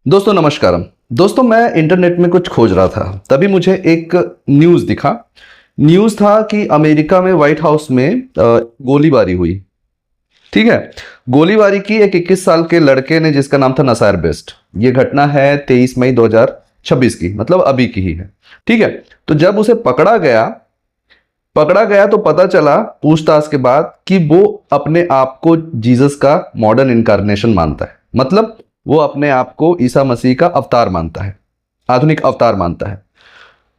दोस्तों नमस्कारम। दोस्तों मैं इंटरनेट में कुछ खोज रहा था, तभी मुझे एक न्यूज़ दिखा। न्यूज़ था कि अमेरिका में व्हाइट हाउस में गोलीबारी हुई। ठीक है, गोलीबारी की एक 21 साल के लड़के ने जिसका नाम था नसायर बेस्ट। ये घटना है 23 मई 2026 की, मतलब अभी की ही है। ठीक है, तो जब उसे पकड़ा गया तो पता चला पूछताछ के बाद कि वो अपने आप को जीसस का मॉडर्न इनकारनेशन मानता है। मतलब वो अपने आप को ईसा मसीह का अवतार मानता है, आधुनिक अवतार मानता है।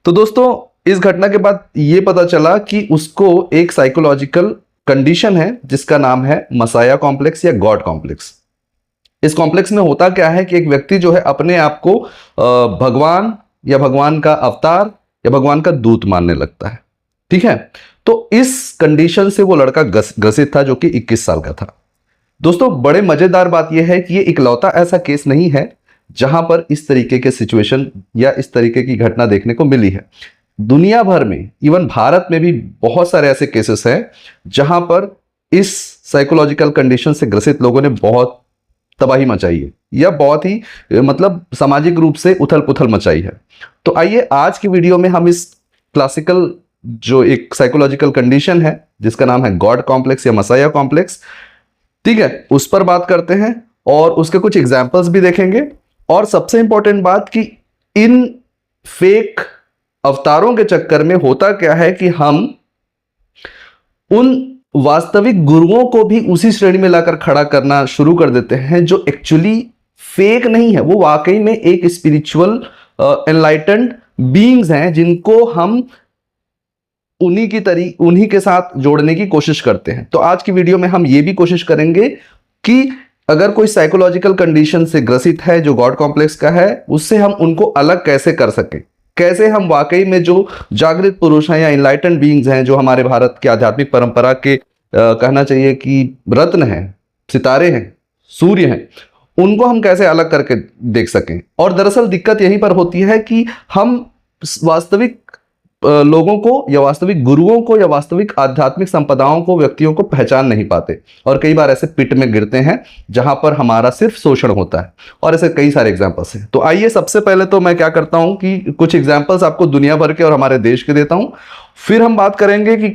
तो दोस्तों इस घटना के बाद ये पता चला कि उसको एक साइकोलॉजिकल कंडीशन है जिसका नाम है मसाया कॉम्प्लेक्स या गॉड कॉम्प्लेक्स। इस कॉम्प्लेक्स में होता क्या है कि एक व्यक्ति जो है अपने आप को भगवान या भगवान का अवतार या भगवान का दूत मानने लगता है। ठीक है, तो इस कंडीशन से वो लड़का ग्रसित था जो कि 21 साल का था। दोस्तों बड़े मजेदार बात यह है कि ये इकलौता ऐसा केस नहीं है जहां पर इस तरीके के सिचुएशन या इस तरीके की घटना देखने को मिली है। दुनिया भर में, इवन भारत में भी बहुत सारे ऐसे केसेस हैं जहां पर इस साइकोलॉजिकल कंडीशन से ग्रसित लोगों ने बहुत तबाही मचाई है या बहुत ही मतलब सामाजिक रूप से उथल पुथल मचाई है। तो आइए आज की वीडियो में हम इस क्लासिकल जो एक साइकोलॉजिकल कंडीशन है जिसका नाम है गॉड कॉम्प्लेक्स या मसाया कॉम्प्लेक्स, ठीक है, उस पर बात करते हैं और उसके कुछ एग्जाम्पल्स भी देखेंगे। और सबसे इंपॉर्टेंट बात कि इन फेक अवतारों के चक्कर में होता क्या है कि हम उन वास्तविक गुरुओं को भी उसी श्रेणी में लाकर खड़ा करना शुरू कर देते हैं जो एक्चुअली फेक नहीं है। वो वाकई में एक स्पिरिचुअल एनलाइटेंड बीइंग्स हैं जिनको हम उन्हीं के साथ जोड़ने की कोशिश करते हैं। तो आज की वीडियो में हम ये भी कोशिश करेंगे कि अगर कोई साइकोलॉजिकल कंडीशन से ग्रसित है जो गॉड कॉम्प्लेक्स का है, उससे हम उनको अलग कैसे कर सकें, कैसे हम वाकई में जो जागृत पुरुष हैं या इनलाइटेंड बीइंग्स हैं जो हमारे भारत की आध्यात्मिक परंपरा के कहना चाहिए कि रत्न हैं, सितारे हैं, सूर्य हैं, उनको हम कैसे अलग करके देख सकें। और दरअसल दिक्कत यहीं पर होती है कि हम वास्तविक लोगों को या वास्तविक गुरुओं को या वास्तविक आध्यात्मिक संपदाओं को, व्यक्तियों को पहचान नहीं पाते और कई बार ऐसे पिट में गिरते हैं जहां पर हमारा सिर्फ शोषण होता है। और ऐसे कई सारे एग्जांपल्स हैं। तो आइए सबसे पहले तो मैं क्या करता हूं कि कुछ एग्जांपल्स आपको दुनिया भर के और हमारे देश के देता हूं। फिर हम बात करेंगे कि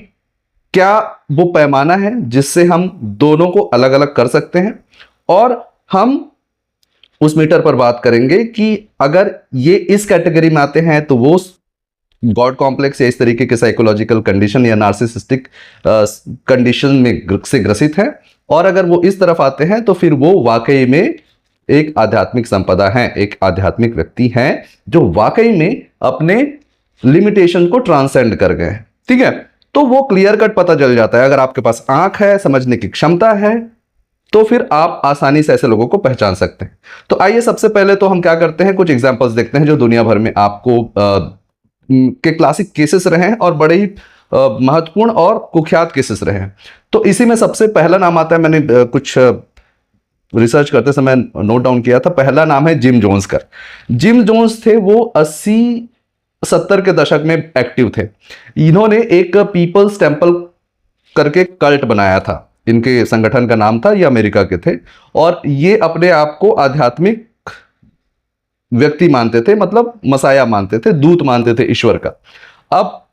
क्या वो पैमाना है जिससे हम दोनों को अलग अलग कर सकते हैं, और हम उस मीटर पर बात करेंगे कि अगर ये इस कैटेगरी में आते हैं तो वो गॉड कॉम्प्लेक्स या इस तरीके के साइकोलॉजिकल कंडीशन या नार्सिसिस्टिक कंडीशन में से ग्रसित है, और अगर वो इस तरफ आते हैं तो फिर वो वाकई में एक आध्यात्मिक संपदा है, एक आध्यात्मिक व्यक्ति हैं जो वाकई में अपने लिमिटेशन को ट्रांसेंड कर गए। ठीक है, तो वो क्लियर कट पता चल जाता है। अगर आपके पास आंख है, समझने की क्षमता है, तो फिर आप आसानी से ऐसे लोगों को पहचान सकते हैं। तो आइए सबसे पहले तो हम क्या करते हैं, कुछ एग्जाम्पल्स देखते हैं जो दुनिया भर में आपको के क्लासिक केसेस रहे हैं और बड़े ही महत्वपूर्ण और कुख्यात केसेस रहे हैं। तो इसी में सबसे पहला नाम आता है, मैंने कुछ रिसर्च करते समय नोट डाउन किया था। पहला नाम है जिम जोन्स का। जिम जोन्स थे, वो 80-70 के दशक में एक्टिव थे। इन्होंने एक पीपल्स टेम्पल करके कल्ट बनाया था, इनके संगठन का नाम था, ये अमेरिका के थे और ये अपने आप को आध्यात्मिक व्यक्ति मानते थे, मतलब मसाया मानते थे, दूत मानते थे ईश्वर का। अब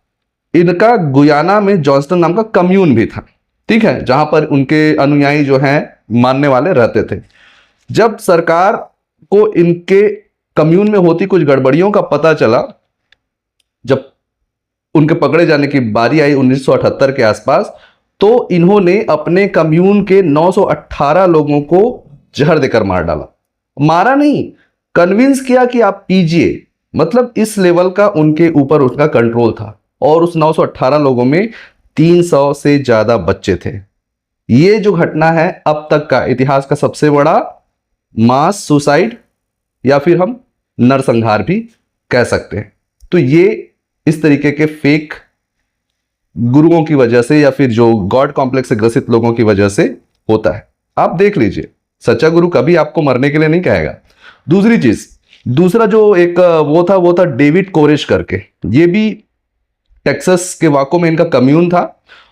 इनका गुयाना में जॉन्सटन नाम का कम्यून भी था, ठीक है, जहां पर उनके अनुयायी जो हैं मानने वाले रहते थे। जब सरकार को इनके कम्यून में होती कुछ गड़बड़ियों का पता चला, जब उनके पकड़े जाने की बारी आई 1978 के आसपास, तो इन्होंने अपने कम्यून के 918 लोगों को जहर देकर मार डाला। मारा नहीं, कन्विंस किया कि आप पीजिए। मतलब इस लेवल का उनके ऊपर उनका कंट्रोल था। और उस 918 लोगों में 300 से ज्यादा बच्चे थे। ये जो घटना है अब तक का इतिहास का सबसे बड़ा मास सुसाइड या फिर हम नरसंहार भी कह सकते हैं। तो ये इस तरीके के फेक गुरुओं की वजह से या फिर जो गॉड कॉम्प्लेक्स से ग्रसित लोगों की वजह से होता है। आप देख लीजिए, सच्चा गुरु कभी आपको मरने के लिए नहीं कहेगा। दूसरी चीज, दूसरा जो एक वो था डेविड कोरेश करके। ये भी टेक्सास के वाको में इनका कम्यून था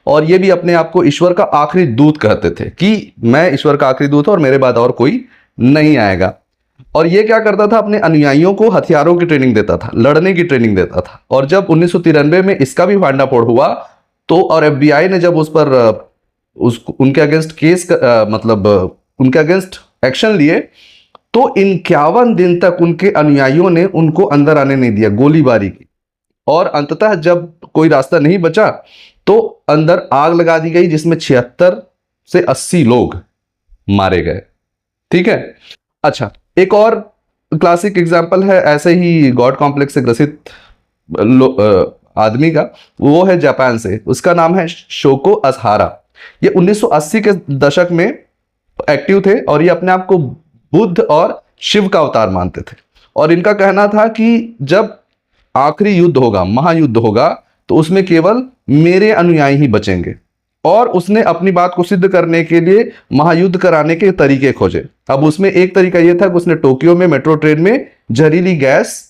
और ये भी अपने आप को ईश्वर का आखिरी दूत कहते थे कि मैं ईश्वर का आखिरी दूत हूं और मेरे बाद और कोई नहीं आएगा। और ये क्या करता था, अपने अनुयायियों को हथियारों की ट्रेनिंग देता था, लड़ने की ट्रेनिंग देता था। और जब 1993 में इसका भी भांडाफोड़ हुआ तो, और एफबीआई ने जब उस पर उनके अगेंस्ट केस मतलब उनके अगेंस्ट एक्शन लिए, तो 51 दिन तक उनके अनुयायियों ने उनको अंदर आने नहीं दिया, गोलीबारी की। और अंततः जब कोई रास्ता नहीं बचा तो अंदर आग लगा दी गई, जिसमें 76 से 80 लोग मारे गए। ठीक है। अच्छा, एक और क्लासिक एग्जाम्पल है ऐसे ही गॉड कॉम्प्लेक्स से ग्रसित आदमी का, वो है जापान से, उसका नाम है शोको असहारा। ये 1980 के दशक में एक्टिव थे और ये अपने आप को बुद्ध और शिव का अवतार मानते थे। और इनका कहना था कि जब आखिरी युद्ध होगा, महायुद्ध होगा, तो उसमें केवल मेरे अनुयायी ही बचेंगे। और उसने अपनी बात को सिद्ध करने के लिए महायुद्ध कराने के तरीके खोजे। अब उसमें एक तरीका यह था कि उसने टोक्यो में मेट्रो ट्रेन में जहरीली गैस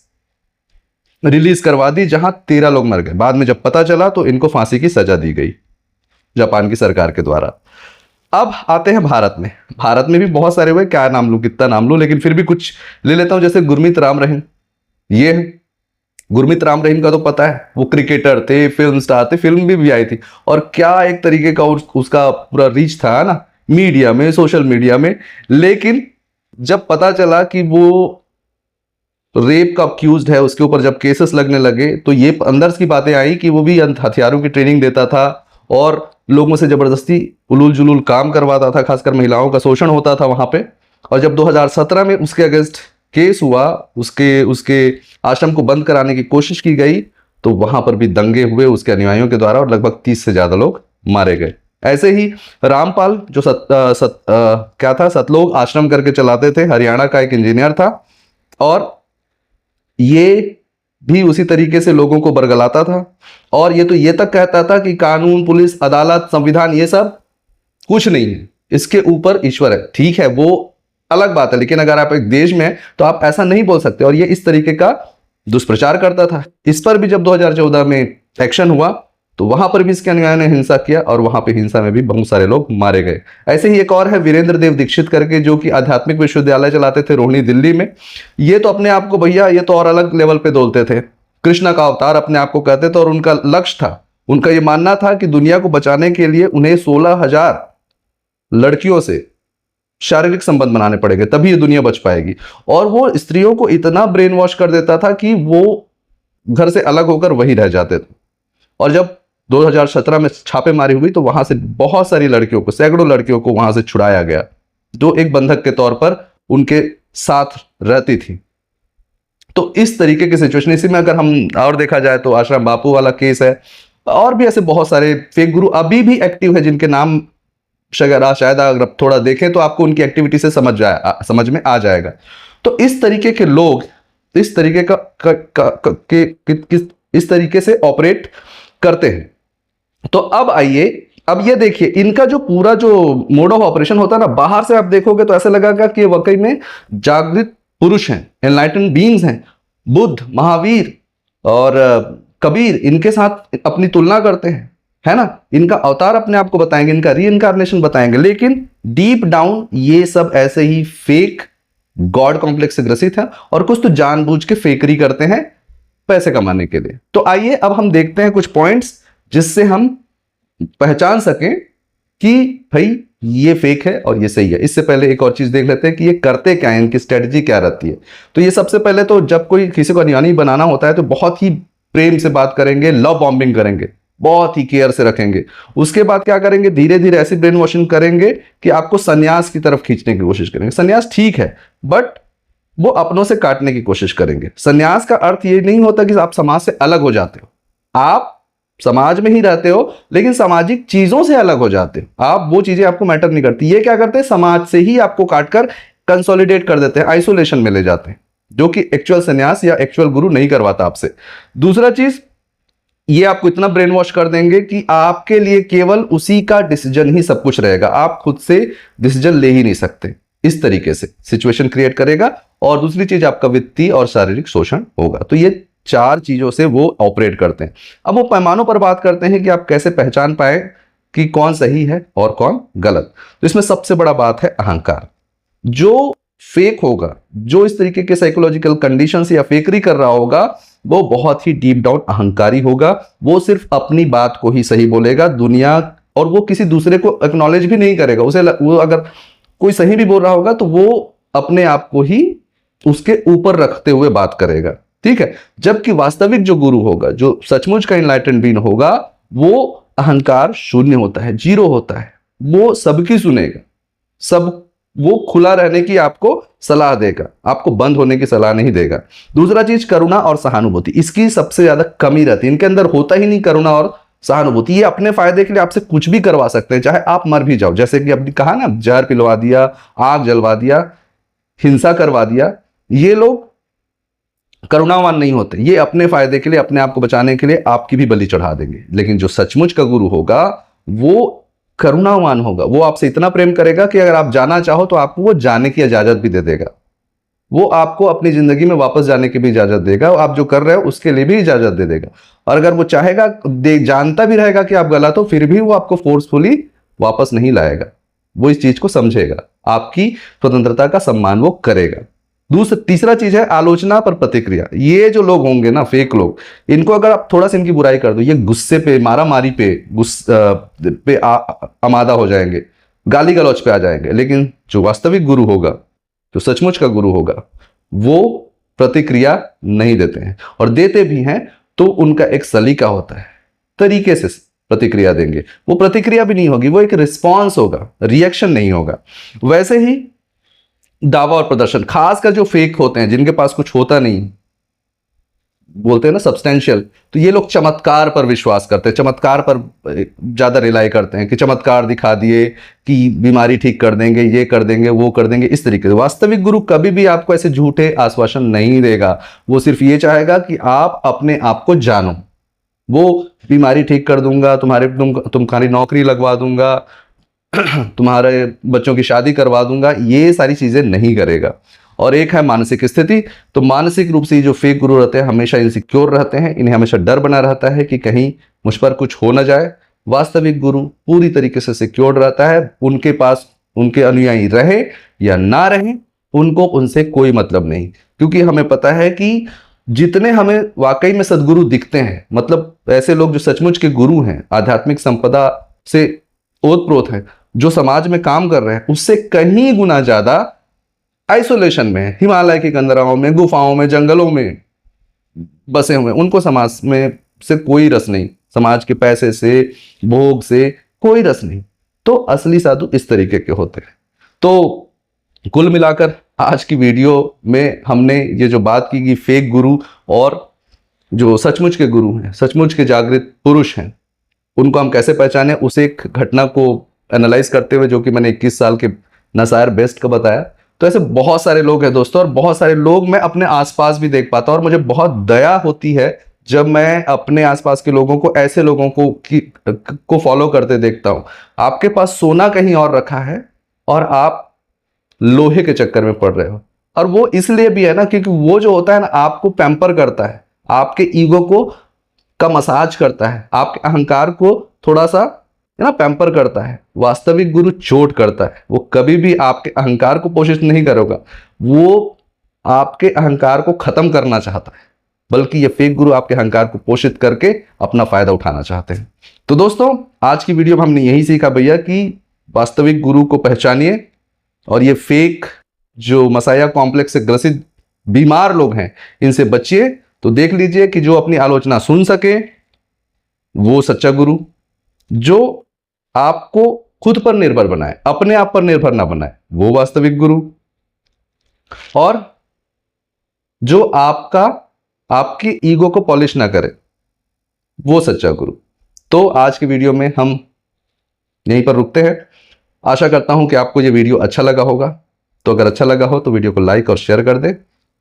रिलीज करवा दी, जहां 13 लोग मर गए। बाद में जब पता चला तो इनको फांसी की सजा दी गई जापान की सरकार के द्वारा। अब आते हैं भारत में। भारत में भी बहुत सारे हुए, क्या नाम लूं, कितना नाम लूं, लेकिन फिर भी कुछ ले लेता हूं। जैसे गुरमीत राम रहीम, ये गुरमीत राम रहीम का तो पता है, वो क्रिकेटर थे, फिल्म स्टार थे, फिल्म भी आई थी। और क्या एक तरीके का उसका पूरा रीच था ना, मीडिया में, सोशल मीडिया में। लेकिन जब पता चला कि वो रेप का अक्यूज्ड है, उसके ऊपर जब केसेस लगने लगे, तो ये अंदर की बातें आई कि वो भी हथियारों की ट्रेनिंग देता था और लोगों से जबरदस्ती उलूल जुलूल काम करवाता था, खासकर महिलाओं का शोषण होता था वहां पे। और जब 2017 में उसके अगेंस्ट केस हुआ, उसके आश्रम को बंद कराने की कोशिश की गई, तो वहां पर भी दंगे हुए उसके अनुयायियों के द्वारा और लगभग 30 से ज्यादा लोग मारे गए। ऐसे ही रामपाल जो क्या था, सतलोक आश्रम करके चलाते थे, हरियाणा का एक इंजीनियर था, और ये भी उसी तरीके से लोगों को बरगलाता था। और ये तो ये तक कहता था कि कानून, पुलिस, अदालत, संविधान ये सब कुछ नहीं है, इसके ऊपर ईश्वर है। ठीक है, वो अलग बात है, लेकिन अगर आप एक देश में हैं तो आप ऐसा नहीं बोल सकते। और ये इस तरीके का दुष्प्रचार करता था। इस पर भी जब 2014 में एक्शन हुआ तो वहां पर भी इसके अनुयायियों ने हिंसा किया और वहां पे हिंसा में भी बहुत सारे लोग मारे गए। ऐसे ही एक और है वीरेंद्र देव दीक्षित करके, जो कि आध्यात्मिक विश्वविद्यालय चलाते थे रोहिणी, दिल्ली में। ये तो अपने आप को भैया, ये तो और अलग लेवल पे बोलते थे, कृष्णा का अवतार अपने आप को कहते थे। और उनका लक्ष्य था, उनका ये मानना था कि दुनिया को बचाने के लिए उन्हें 16,000 लड़कियों से शारीरिक संबंध बनाने पड़ेंगे, तभी ये दुनिया बच पाएगी। और वो स्त्रियों को इतना ब्रेन वॉश कर देता था कि वो घर से अलग होकर वहीं रह जाते थे। और जब 2017 में छापेमारी हुई तो वहां से बहुत सारी लड़कियों को, सैकड़ों लड़कियों को वहां से छुड़ाया गया, जो एक बंधक के तौर पर उनके साथ रहती थी। तो इस तरीके की सिचुएशन, इसी में अगर हम और देखा जाए तो आश्रम बापू वाला केस है, और भी ऐसे बहुत सारे फेक गुरु अभी भी एक्टिव है, जिनके नाम शायद अगर आप थोड़ा देखें तो आपको उनकी एक्टिविटी से समझ में आ जाएगा। तो इस तरीके के लोग इस तरीके इस तरीके से ऑपरेट करते हैं। तो अब आइए, अब ये देखिए, इनका जो पूरा जो मोड ऑफ ऑपरेशन होता है ना, बाहर से आप देखोगे तो ऐसा लगेगा कि वाकई में जागृत पुरुष हैं, एनलाइटेंड बीइंग्स हैं। बुद्ध, महावीर और कबीर, इनके साथ अपनी तुलना करते हैं, है ना, इनका अवतार अपने आप को बताएंगे, इनका रीइंकार्नेशन बताएंगे। लेकिन डीप डाउन ये सब ऐसे ही फेक गॉड कॉम्प्लेक्स से ग्रसित है, और कुछ तो जानबूझ के फेकरी करते हैं पैसे कमाने के लिए। तो आइए अब हम देखते हैं कुछ पॉइंट्स जिससे हम पहचान सकें कि भाई ये फेक है और ये सही है। इससे पहले एक और चीज देख लेते हैं कि ये करते क्या है, इनकी स्ट्रेटजी क्या रहती है। तो ये सबसे पहले तो जब कोई किसी को अनुयायी बनाना होता है तो बहुत ही प्रेम से बात करेंगे, लव बॉम्बिंग करेंगे, बहुत ही केयर से रखेंगे। उसके बाद क्या करेंगे, धीरे धीरे ऐसी ब्रेन वॉशिंग करेंगे कि आपको सन्यास की तरफ खींचने की कोशिश करेंगे। सन्यास ठीक है, बट वो अपनों से काटने की कोशिश करेंगे। सन्यास का अर्थ ये नहीं होता कि आप समाज से अलग हो जाते हो, आप समाज में ही रहते हो लेकिन सामाजिक चीजों से अलग हो जाते हो। आप वो चीजें आपको मैटर नहीं करती। ये क्या करते हैं, समाज से ही आपको काटकर कंसोलिडेट कर देते हैं, आइसोलेशन में ले जाते हैं, जो कि एक्चुअल सन्यास या एक्चुअल गुरु नहीं करवाता आपसे। दूसरा चीज, ये आपको इतना ब्रेन वॉश कर देंगे कि आपके लिए केवल उसी का डिसीजन ही सब कुछ रहेगा, आप खुद से डिसीजन ले ही नहीं सकते। इस तरीके से सिचुएशन क्रिएट करेगा। और दूसरी चीज, आपका वित्तीय और शारीरिक शोषण होगा। तो ये 4 चीजों से वो ऑपरेट करते हैं। अब वो पैमानों पर बात करते हैं कि आप कैसे पहचान पाए कि कौन सही है और कौन गलत। तो इसमें सबसे बड़ा बात है अहंकार। जो फेक होगा, जो इस तरीके के साइकोलॉजिकल कंडीशन या फेकरी कर रहा होगा, वो बहुत ही डीप डाउन अहंकारी होगा। वो सिर्फ अपनी बात को ही सही बोलेगा दुनिया, और वो किसी दूसरे को एक्नॉलेज भी नहीं करेगा। वो अगर कोई सही भी बोल रहा होगा तो वो अपने आप को ही उसके ऊपर रखते हुए बात करेगा, ठीक है। जबकि वास्तविक जो गुरु होगा, जो सचमुच का इनलाइटेंड बीइंग होगा, वो अहंकार शून्य होता है, जीरो होता है। वो सबकी सुनेगा, सब वो खुला रहने की आपको सलाह देगा, आपको बंद होने की सलाह नहीं देगा। दूसरा चीज करुणा और सहानुभूति, इसकी सबसे ज्यादा कमी रहती है। इनके अंदर होता ही नहीं करुणा और सहानुभूति। ये अपने फायदे के लिए आपसे कुछ भी करवा सकते हैं, चाहे आप मर भी जाओ। जैसे कि आपने कहा ना, जहर पिलवा दिया, आग जलवा दिया, हिंसा करवा दिया। ये लोग करुणावान नहीं होते, ये अपने फायदे के लिए, अपने आप को बचाने के लिए आपकी भी बलि चढ़ा देंगे। लेकिन जो सचमुच का गुरु होगा, वो करुणावान होगा। वो आपसे इतना प्रेम करेगा कि अगर आप जाना चाहो तो आपको वो जाने की इजाजत भी दे देगा। वो आपको अपनी जिंदगी में वापस जाने की भी इजाजत देगा, आप जो कर रहे हो उसके लिए भी इजाजत दे देगा। और अगर वो चाहेगा, जानता भी रहेगा कि आप गलत हो, फिर भी वो आपको फोर्सफुली वापस नहीं लाएगा। वो इस चीज को समझेगा, आपकी स्वतंत्रता का सम्मान वो करेगा। तीसरा चीज है आलोचना पर प्रतिक्रिया। ये जो लोग होंगे ना, फेक लोग, इनको अगर आप थोड़ा सा इनकी बुराई कर दो, ये गुस्से पे, मारामारी पे, आमादा हो जाएंगे, गाली गलौज पे आ जाएंगे। लेकिन जो वास्तविक गुरु होगा, जो सचमुच का गुरु होगा, वो प्रतिक्रिया नहीं देते हैं, और देते भी हैं तो उनका एक सलीका होता है, तरीके से प्रतिक्रिया देंगे। वो प्रतिक्रिया भी नहीं होगी, वो एक रिस्पॉन्स होगा, रिएक्शन नहीं होगा। वैसे ही दावा और प्रदर्शन, खासकर जो फेक होते हैं, जिनके पास कुछ होता नहीं, बोलते हैं ना सब्सटेंशियल, तो ये लोग चमत्कार पर विश्वास करते हैं, चमत्कार पर ज्यादा रिलाई करते हैं कि चमत्कार दिखा दिए कि बीमारी ठीक कर देंगे, ये कर देंगे, वो कर देंगे, इस तरीके से। वास्तविक गुरु कभी भी आपको ऐसे झूठे आश्वासन नहीं देगा। वो सिर्फ ये चाहेगा कि आप अपने आप को जानो। वो बीमारी ठीक कर दूंगा, तुम्हारी नौकरी लगवा दूंगा, तुम्हारे बच्चों की शादी करवा दूंगा, ये सारी चीजें नहीं करेगा। और एक है मानसिक स्थिति। तो मानसिक रूप से जो फेक गुरु रहते हैं, हमेशा इनसिक्योर रहते हैं, इन्हें हमेशा डर बना रहता है कि कहीं मुझ पर कुछ हो ना जाए। वास्तविक गुरु पूरी तरीके से सिक्योर रहता है। उनके पास उनके अनुयायी रहे या ना रहे, उनको उनसे कोई मतलब नहीं, क्योंकि हमें पता है कि जितने हमें वाकई में सदगुरु दिखते हैं, मतलब ऐसे लोग जो सचमुच के गुरु हैं, आध्यात्मिक संपदा से ओतप्रोत हैं, जो समाज में काम कर रहे हैं, उससे कहीं गुना ज्यादा आइसोलेशन में, हिमालय की कंदराओं में, गुफाओं में, जंगलों में बसे हुए। उनको समाज में से कोई रस नहीं, समाज के पैसे से, भोग से कोई रस नहीं। तो असली साधु इस तरीके के होते हैं। तो कुल मिलाकर आज की वीडियो में हमने ये जो बात की कि फेक गुरु और जो सचमुच के गुरु हैं, सचमुच के जागृत पुरुष हैं, उनको हम कैसे पहचाने, उस एक घटना को एनालाइज करते हुए, जो कि मैंने 21 साल के नसायर बेस्ट का बताया। तो ऐसे बहुत सारे लोग हैं दोस्तों, और बहुत सारे लोग मैं अपने आसपास भी देख पाता हूं, और मुझे बहुत दया होती है जब मैं अपने आसपास के लोगों को, ऐसे लोगों को फॉलो करते देखता हूं। आपके पास सोना कहीं और रखा है और आप लोहे के चक्कर में पड़ रहे हो। और वो इसलिए भी है ना, क्योंकि वो जो होता है ना, आपको पैम्पर करता है, आपके ईगो को का मसाज करता है, आपके अहंकार को थोड़ा सा पैम्पर करता है। वास्तविक गुरु चोट करता है, वो कभी भी आपके अहंकार को पोषित नहीं करेगा, वो आपके अहंकार को खत्म करना चाहता है। बल्कि ये फेक गुरु आपके अहंकार को पोषित करके अपना फायदा उठाना चाहते हैं। तो दोस्तों, आज की वीडियो में हमने यही सीखा भैया कि वास्तविक गुरु को पहचानिए, और ये फेक जो मसाया कॉम्प्लेक्स से ग्रसित बीमार लोग हैं, इनसे बचिए। तो देख लीजिए कि जो अपनी आलोचना सुन सके वो सच्चा गुरु, जो आपको खुद पर निर्भर बनाए, अपने आप पर निर्भर ना बनाए, वो वास्तविक गुरु, और जो आपकी ईगो को पॉलिश ना करे, वो सच्चा गुरु। तो आज की वीडियो में हम यहीं पर रुकते हैं। आशा करता हूं कि आपको ये वीडियो अच्छा लगा होगा। तो अगर अच्छा लगा हो तो वीडियो को लाइक और शेयर कर दें,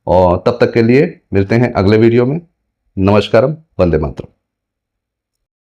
और तब तक के लिए मिलते हैं अगले वीडियो में। नमस्कारम, वंदे मातरम।